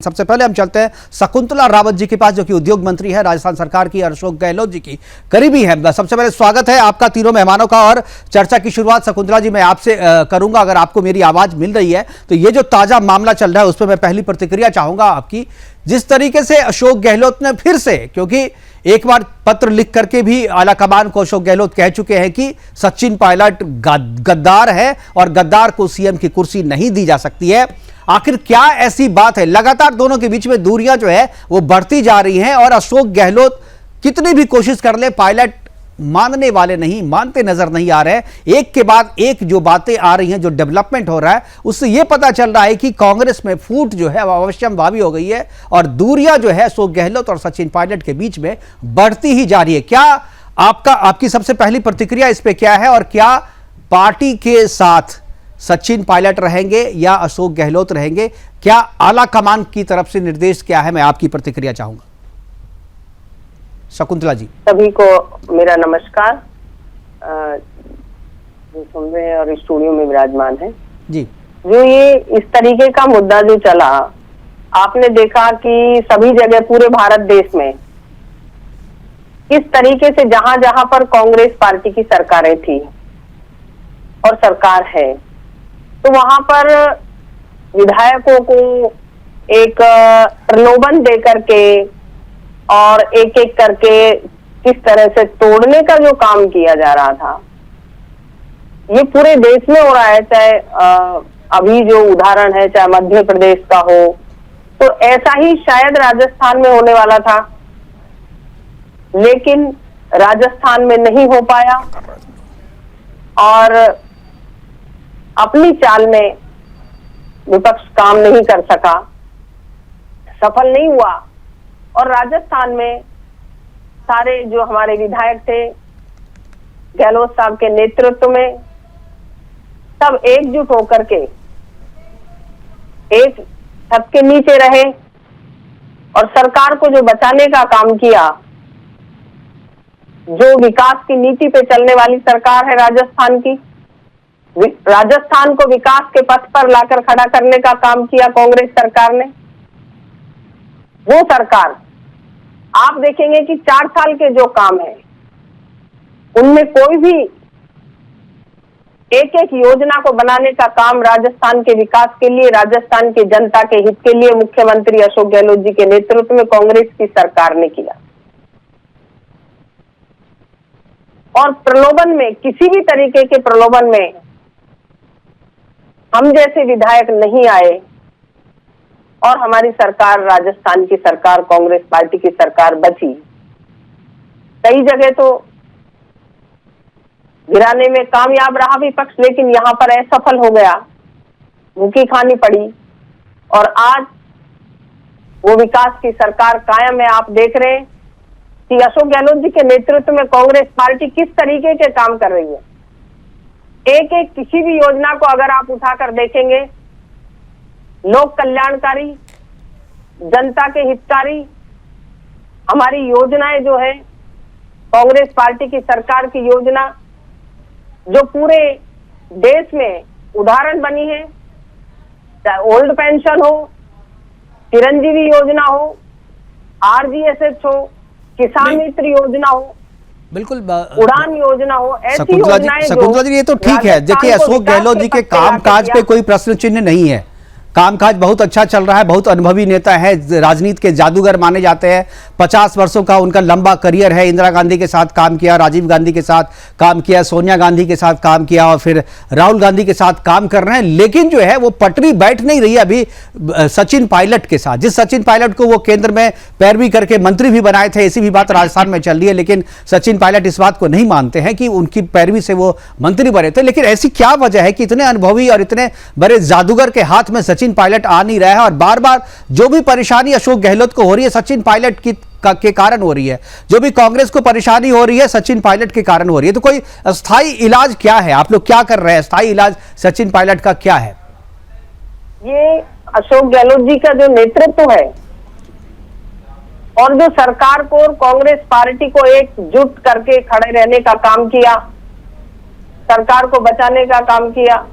सबसे पहले हम चलते हैं शकुंतला रावत जी के पास, जो कि उद्योग मंत्री है राजस्थान सरकार की, अशोक गहलोत जी की करीबी है। सबसे पहले स्वागत है आपका तीनों मेहमानों का, और चर्चा की शुरुआत शकुंतला जी मैं आपसे करूंगा। अगर आपको मेरी आवाज मिल रही है तो ये जो ताजा मामला चल रहा है उस पर मैं पहली प्रतिक्रिया चाहूंगा आपकी। जिस तरीके से अशोक गहलोत ने फिर से, क्योंकि एक बार पत्र लिख करके भी आलाकमान को अशोक गहलोत कह चुके हैं कि सचिन पायलट गद्दार है और गद्दार को सीएम की कुर्सी नहीं दी जा सकती है। आखिर क्या ऐसी बात है? लगातार दोनों के बीच में दूरियां जो है वो बढ़ती जा रही हैं, और अशोक गहलोत कितनी भी कोशिश कर ले पायलट मानने वाले नहीं, मानते नजर नहीं आ रहे। एक के बाद एक जो बातें आ रही हैं, जो डेवलपमेंट हो रहा है, उससे यह पता चल रहा है कि कांग्रेस में फूट जो है वह अवश्यम भावी हो गई है, और दूरियां जो है अशोक गहलोत और सचिन पायलट के बीच में बढ़ती ही जा रही है। क्या आपकी सबसे पहली प्रतिक्रिया इस पे क्या है, और क्या पार्टी के साथ सचिन पायलट रहेंगे या अशोक गहलोत रहेंगे? क्या आला कमान की तरफ से निर्देश क्या है? मैं आपकी प्रतिक्रिया चाहूंगा शकुंतला जी। सभी को मेरा नमस्कार, जो सुन रहे हैं और स्टूडियो में विराजमान है जी। जो ये इस तरीके का मुद्दा जो चला, आपने देखा कि सभी जगह पूरे भारत देश में इस तरीके से जहां जहां पर कांग्रेस पार्टी की सरकारें थी और सरकार है, तो वहां पर विधायकों को एक प्रलोभन दे करके और एक एक करके किस तरह से तोड़ने का जो काम किया जा रहा था, ये पूरे देश में हो रहा है। चाहे अभी जो उदाहरण है, चाहे मध्य प्रदेश का हो, तो ऐसा ही शायद राजस्थान में होने वाला था, लेकिन राजस्थान में नहीं हो पाया और अपनी चाल में विपक्ष काम नहीं कर सका, सफल नहीं हुआ। और राजस्थान में सारे जो हमारे विधायक थे गहलोत साहब के नेतृत्व में, सब एकजुट होकर के एक छत के नीचे रहे और सरकार को जो बचाने का काम किया, जो विकास की नीति पे चलने वाली सरकार है राजस्थान की, राजस्थान को विकास के पथ पर लाकर खड़ा करने का काम किया कांग्रेस सरकार ने। वो सरकार आप देखेंगे कि 4 साल के जो काम है उनमें कोई भी एक एक योजना को बनाने का काम राजस्थान के विकास के लिए, राजस्थान की जनता के हित के लिए मुख्यमंत्री अशोक गहलोत जी के नेतृत्व में कांग्रेस की सरकार ने किया। और प्रलोभन में, किसी भी तरीके के प्रलोभन में हम जैसे विधायक नहीं आए और हमारी सरकार, राजस्थान की सरकार, कांग्रेस पार्टी की सरकार बची। कई जगह तो गिराने में कामयाब रहा विपक्ष, लेकिन यहां पर असफल हो गया, भूखी खानी पड़ी। और आज वो विकास की सरकार कायम है। आप देख रहे हैं कि अशोक गहलोत जी के नेतृत्व में कांग्रेस पार्टी किस तरीके के काम कर रही है। एक एक किसी भी योजना को अगर आप उठाकर देखेंगे, लोक कल्याणकारी, जनता के हितकारी हमारी योजनाएं जो है, कांग्रेस पार्टी की सरकार की योजना जो पूरे देश में उदाहरण बनी है, चाहे ओल्ड पेंशन हो, चिरंजीवी योजना हो, आरजीएसएस हो, किसान मित्र योजना हो, बिल्कुल उड़ान योजना हो, ऐसी योजनाएं। शकुंतला जी, ये तो ठीक है। देखिए, अशोक गहलोत जी के कामकाज पे कोई प्रश्न चिन्ह नहीं है, कामकाज बहुत अच्छा चल रहा है, बहुत अनुभवी नेता है, राजनीति के जादूगर माने जाते हैं। 50 वर्षों का उनका लंबा करियर है। इंदिरा गांधी के साथ काम किया, राजीव गांधी के साथ काम किया, सोनिया गांधी के साथ काम किया, और फिर राहुल गांधी के साथ काम कर रहे हैं। लेकिन जो है वो पटरी बैठ नहीं रही है अभी सचिन पायलट के साथ। जिस सचिन पायलट को वो केंद्र में पैरवी करके मंत्री भी बनाए थे, ऐसी भी बात राजस्थान में चल रही है, लेकिन सचिन पायलट इस बात को नहीं मानते हैं कि उनकी पैरवी से वो मंत्री बने थे। लेकिन ऐसी क्या वजह है कि इतने अनुभवी और इतने बड़े जादूगर के हाथ में सचिन पायलट आ नहीं रहा है, और बार बार जो भी परेशानी अशोक गहलोत को हो रही है सचिन पायलट के कारण हो रही है, जो भी कांग्रेस को परेशानी हो रही है सचिन पायलट के कारण हो रही है। तो कोई अस्थाई इलाज क्या है? आप लोग क्या कर रहे हैं? अस्थाई इलाज सचिन पायलट का क्या है? ये अशोक गहलोत जी का जो नेतृत्व है और जो सरकार को और कांग्रेस पार्टी को एकजुट करके खड़े रहने का काम किया, सरकार को बचाने का काम किया,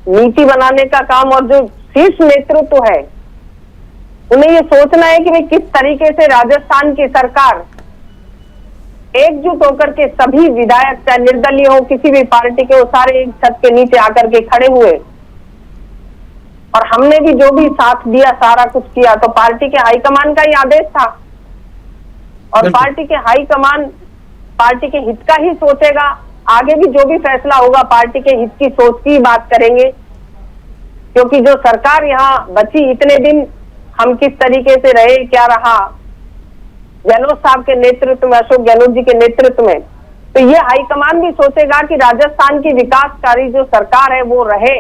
नीति बनाने का काम, और जो शीर्ष नेतृत्व है उन्हें ये सोचना है कि भाई किस तरीके से राजस्थान की सरकार एकजुट होकर के सभी विधायक, चाहे निर्दलीय हो, किसी भी पार्टी के, वो सारे एक छत के नीचे आकर के खड़े हुए और हमने भी जो भी साथ दिया, सारा कुछ किया, तो पार्टी के हाईकमान का ही आदेश था और पार्टी के हाईकमान पार्टी के हित का ही सोचेगा। आगे भी जो भी फैसला होगा पार्टी के हित की सोच की बात करेंगे, क्योंकि जो सरकार यहाँ बची इतने दिन हम किस तरीके से रहे, क्या रहा गहलोत साहब के नेतृत्व में, अशोक गहलोत जी के नेतृत्व में, तो ये हाईकमान भी सोचेगा कि राजस्थान की विकासकारी जो सरकार है वो रहे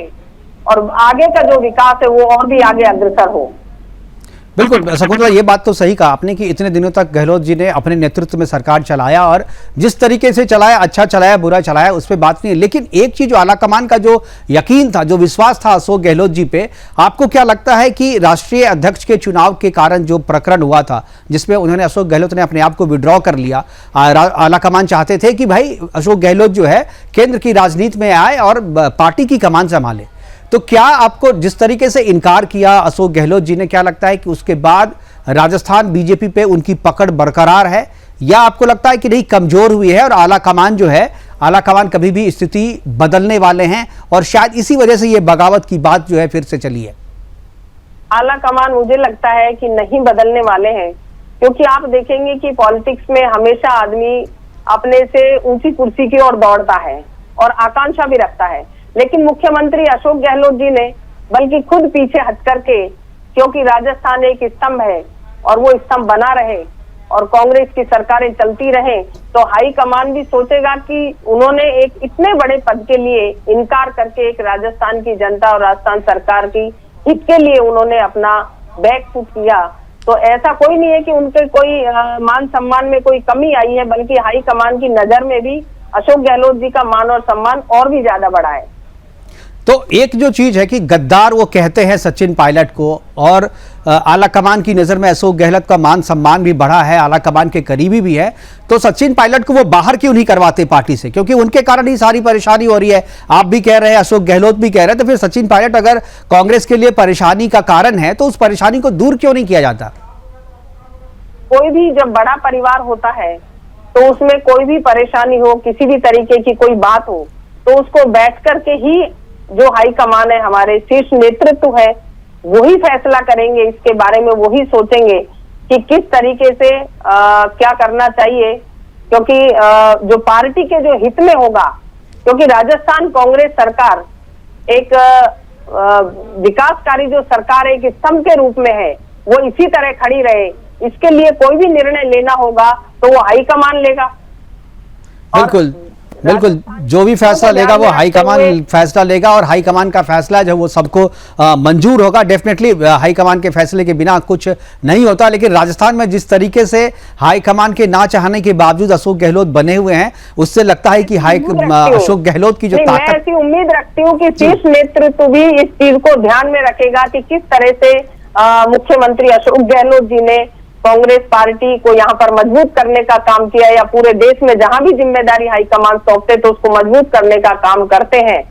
और आगे का जो विकास है वो और भी आगे अग्रसर हो। बिल्कुल शकुंतला, ये बात तो सही कहा आपने कि इतने दिनों तक गहलोत जी ने अपने नेतृत्व में सरकार चलाया और जिस तरीके से चलाया, अच्छा चलाया बुरा चलाया, उस पर बात नहीं है। लेकिन एक चीज जो आलाकमान का जो यकीन था, जो विश्वास था अशोक गहलोत जी पे, आपको क्या लगता है कि राष्ट्रीय अध्यक्ष के चुनाव के कारण जो प्रकरण हुआ था जिसमें उन्होंने, अशोक गहलोत ने अपने आप को विड्रॉ कर लिया, आलाकमान चाहते थे कि भाई अशोक गहलोत जो है केंद्र की राजनीति में आए और पार्टी की कमान संभाले, तो क्या आपको जिस तरीके से इनकार किया अशोक गहलोत जी ने, क्या लगता है कि उसके बाद राजस्थान बीजेपी पे उनकी पकड़ बरकरार है या आपको लगता है कि नहीं, कमजोर हुई है और आलाकमान जो है, आलाकमान कभी भी स्थिति बदलने वाले हैं और शायद इसी वजह से ये बगावत की बात जो है फिर से चली है? आलाकमान मुझे लगता है कि नहीं बदलने वाले हैं, क्योंकि आप देखेंगे कि पॉलिटिक्स में हमेशा आदमी अपने से ऊंची कुर्सी की ओर दौड़ता है और आकांक्षा भी रखता है, लेकिन मुख्यमंत्री अशोक गहलोत जी ने बल्कि खुद पीछे हट करके, क्योंकि राजस्थान एक स्तंभ है और वो स्तंभ बना रहे और कांग्रेस की सरकारें चलती रहे, तो हाईकमान भी सोचेगा कि उन्होंने एक इतने बड़े पद के लिए इनकार करके एक राजस्थान की जनता और राजस्थान सरकार की हित के लिए उन्होंने अपना बैक फुट किया, तो ऐसा कोई नहीं है कि उनके कोई मान सम्मान में कोई कमी आई है, बल्कि हाईकमान की नजर में भी अशोक गहलोत जी का मान और सम्मान और भी ज्यादा बढ़ा है। तो एक जो चीज है कि गद्दार वो कहते हैं सचिन पायलट को, और आलाकमान की नजर में अशोक गहलोत का मान सम्मान भी बढ़ा है, आलाकमान के करीबी भी है, तो सचिन पायलट को वो बाहर क्यों नहीं करवाते पार्टी से? क्योंकि उनके कारण ही सारी परेशानी हो रही है। आप भी कह रहे हैं, अशोक गहलोत भी कह रहे हैं, तो फिर सचिन पायलट अगर कांग्रेस के लिए परेशानी का कारण है तो उस परेशानी को दूर क्यों नहीं किया जाता? कोई भी जब बड़ा परिवार होता है तो उसमें कोई भी परेशानी हो, किसी भी तरीके की कोई बात हो, तो उसको बैठ करके ही जो हाईकमान है, हमारे शीर्ष नेतृत्व है, वही फैसला करेंगे इसके बारे में, वही सोचेंगे कि किस तरीके से क्या करना चाहिए, क्योंकि जो पार्टी के जो हित में होगा, क्योंकि राजस्थान कांग्रेस सरकार एक विकासकारी जो सरकार एक स्तंभ के रूप में है, वो इसी तरह खड़ी रहे, इसके लिए कोई भी निर्णय लेना होगा तो वो हाईकमान लेगा। बिल्कुल बिल्कुल, जो भी फैसला लेगा वो हाईकमान फैसला लेगा और हाईकमान का फैसला जो वो सबको मंजूर होगा। डेफिनेटली हाईकमान के फैसले के बिना कुछ नहीं होता, लेकिन राजस्थान में जिस तरीके से हाईकमान के ना चाहने के बावजूद अशोक गहलोत बने हुए हैं, उससे लगता है कि अशोक गहलोत की जो ताकत, मैं ऐसी उम्मीद रखती हूँ कि शीर्ष नेतृत्व भी इस चीज को ध्यान में रखेगा कि किस तरह से मुख्यमंत्री अशोक गहलोत जी ने कांग्रेस पार्टी को यहाँ पर मजबूत करने का काम किया, या पूरे देश में जहां भी जिम्मेदारी हाईकमान सौंपते तो उसको मजबूत करने का काम करते हैं।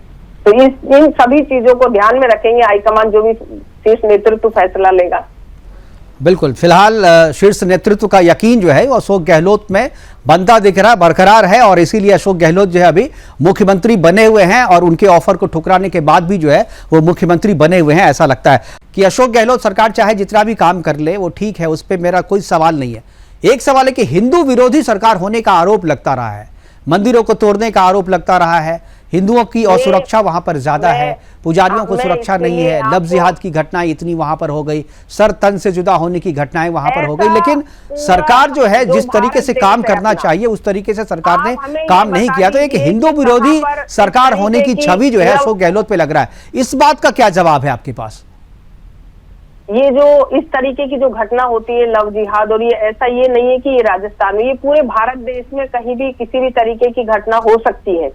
तो इन सभी चीजों को ध्यान में रखेंगे हाईकमान, जो भी शीर्ष नेतृत्व फैसला लेगा। बिल्कुल, फिलहाल शीर्ष नेतृत्व का यकीन जो है वो अशोक गहलोत में बनता दिख रहा, बरकरार है, और इसीलिए अशोक गहलोत जो है अभी मुख्यमंत्री बने हुए हैं और उनके ऑफर को ठुकराने के बाद भी जो है वो मुख्यमंत्री बने हुए हैं। ऐसा लगता है कि अशोक गहलोत सरकार चाहे जितना भी काम कर ले वो ठीक है, उस पर मेरा कोई सवाल नहीं है। एक सवाल है कि हिंदू विरोधी सरकार होने का आरोप लगता रहा है, मंदिरों को तोड़ने का आरोप लगता रहा है, हिंदुओं की असुरक्षा वहां पर ज्यादा है, पुजारियों को सुरक्षा नहीं है, लव जिहाद की घटनाएं इतनी वहां पर हो गई, सर तन से जुदा होने की घटनाएं वहां पर हो गई, लेकिन सरकार जो है जिस तरीके से काम करना चाहिए उस तरीके से सरकार ने काम नहीं किया। तो एक हिंदू विरोधी सरकार होने की छवि जो है अशोक गहलोत पे लग रहा है, इस बात का क्या जवाब है आपके पास? ये जो इस तरीके की जो घटना होती है लव जिहाद, और ये ऐसा ये नहीं है कि ये राजस्थान में, ये पूरे भारत देश में कहीं भी किसी भी तरीके की घटना हो सकती है,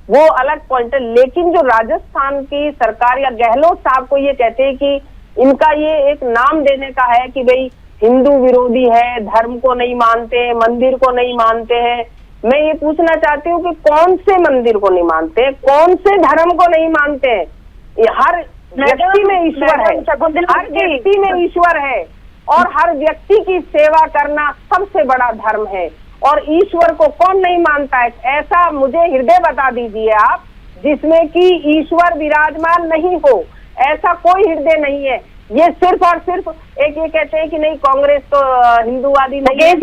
वो अलग पॉइंट है। लेकिन जो राजस्थान की सरकार या गहलोत साहब को ये कहते हैं कि इनका ये एक नाम देने का है कि भाई हिंदू विरोधी है, धर्म को नहीं मानते हैं, मंदिर को नहीं मानते हैं, मैं ये पूछना चाहती हूँ कि कौन से मंदिर को नहीं मानते हैं, कौन से धर्म को नहीं मानते हैं? हर व्यक्ति में ईश्वर है, हर व्यक्ति में ईश्वर है, और हर व्यक्ति की सेवा करना सबसे बड़ा धर्म है। और ईश्वर को कौन नहीं मानता है? ऐसा मुझे हृदय बता दीजिए आप जिसमें कि ईश्वर विराजमान नहीं हो, ऐसा कोई हृदय नहीं है। ये सिर्फ और सिर्फ एक ये कहते हैं कि नहीं कांग्रेस तो हिंदूवादी नहीं है।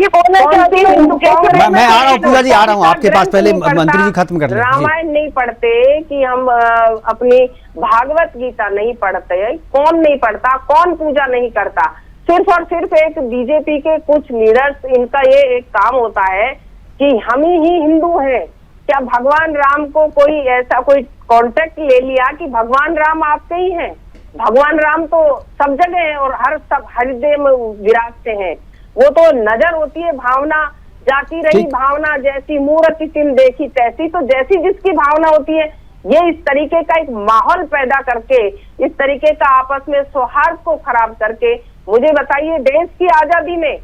मैं आ रहा हूँ पूजा जी, आ रहा हूँ आपके पास, पहले मंत्री जी खत्म कर लें। रामायण नहीं पढ़ते कि हम अपनी भागवत गीता नहीं पढ़ते, कौन नहीं पढ़ता, कौन पूजा नहीं करता? सिर्फ और सिर्फ एक बीजेपी के कुछ लीडर्स, इनका ये एक काम होता है कि हम ही हिंदू हैं। क्या भगवान राम को कोई ऐसा कोई कॉन्टेक्ट ले लिया कि भगवान राम आपके ही हैं? भगवान राम तो सब जगह है और सब हृदय में विराजते हैं। वो तो नजर होती है, भावना जाती रही भावना, जैसी मूर्ति तिन देखी तैसी। तो जैसी जिसकी भावना होती है, ये इस तरीके का एक माहौल पैदा करके, इस तरीके का आपस में सौहार्द को खराब करके, मुझे बताइए देश की आजादी में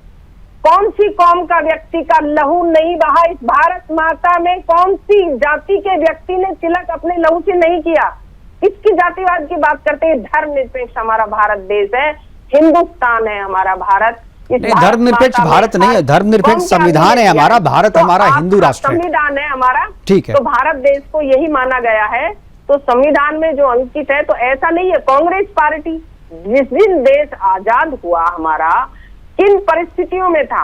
कौन सी कौम का व्यक्ति का लहू नहीं बहा? इस भारत माता में कौन सी जाति के व्यक्ति ने तिलक अपने लहू से नहीं किया? किसकी जातिवाद की बात करते हैं? धर्मनिरपेक्ष हमारा भारत देश है, हिंदुस्तान है हमारा भारत। धर्मनिरपेक्ष भारत नहीं है, धर्मनिरपेक्ष संविधान है हमारा, भारत हमारा हिंदू राष्ट्र है, संविधान है हमारा, ठीक है। तो भारत देश को यही माना गया है, तो संविधान में जो अंकित है, तो ऐसा नहीं है। कांग्रेस पार्टी जिस दिन देश आजाद हुआ हमारा, किन परिस्थितियों में था,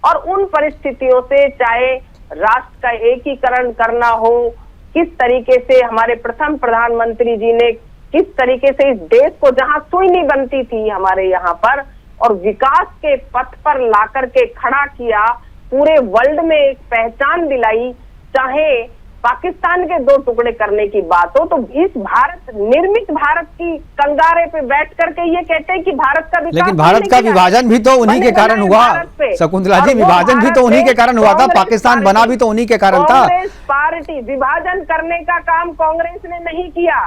और उन परिस्थितियों से चाहे राष्ट्र का एकीकरण करना हो, किस तरीके से हमारे प्रथम प्रधानमंत्री जी ने किस तरीके से इस देश को जहां सुई नहीं बनती थी हमारे यहाँ पर, और विकास के पथ पर लाकर के खड़ा किया, पूरे वर्ल्ड में एक पहचान दिलाई। चाहे पाकिस्तान के दो टुकड़े करने की बात हो, तो इस भारत निर्मित भारत की कंगारे पे बैठ करके ये कहते हैं कि भारत का विकास, लेकिन भारत का विभाजन भी तो उन्हीं के कारण हुआ शकुंतला जी, विभाजन भी तो उन्हीं के कारण हुआ था, पाकिस्तान बना भी तो उन्हीं के कारण था। कांग्रेस पार्टी विभाजन करने का काम कांग्रेस ने नहीं किया।